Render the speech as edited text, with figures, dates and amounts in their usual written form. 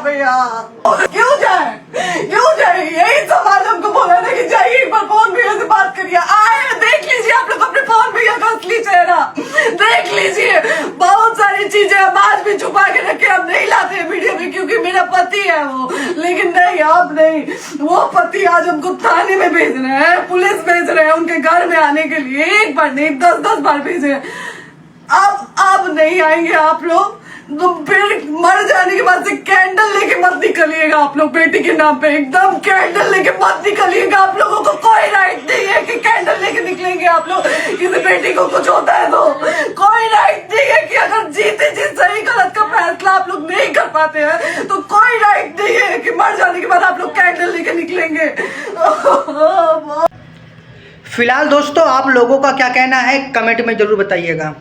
भैया। क्यों जाए यही सवाल हमको बोला था कि जाइए एक बार पवन भैया से बात करिए। आए देख लीजिए आप लोग अपने पवन भैया का असली चेहरा देख लीजिए। बहुत सारी चीजें हम आज भी छुपा के रखे, हम नहीं लाते वीडियो में क्योंकि मेरा पति है वो, लेकिन नहीं आप नहीं, वो पति आज हमको थाने में भेज रहे हैं, पुलिस भेज रहे हैं उनके घर में आने के लिए। एक बार नहीं 10-10 बार भेजे। अब नहीं आएंगे आप लोग तो फिर मर जाने के बाद से कैंडल लेके मत निकलिएगा आप लोग बेटी के नाम पे। एकदम कैंडल लेके मत निकलिएगा। आप लोगों को कोई राइट नहीं है कि कैंडल लेके निकलेंगे आप लोग। किसी बेटी को कुछ होता है तो कोई राइट नहीं है कि अगर जीते जी सही गलत का फैसला आप लोग नहीं कर पाते हैं तो कोई राइट नहीं है कि मर जाने के बाद आप लोग कैंडल लेके निकलेंगे। फिलहाल दोस्तों आप लोगों का क्या कहना है कमेंट में जरूर बताइएगा।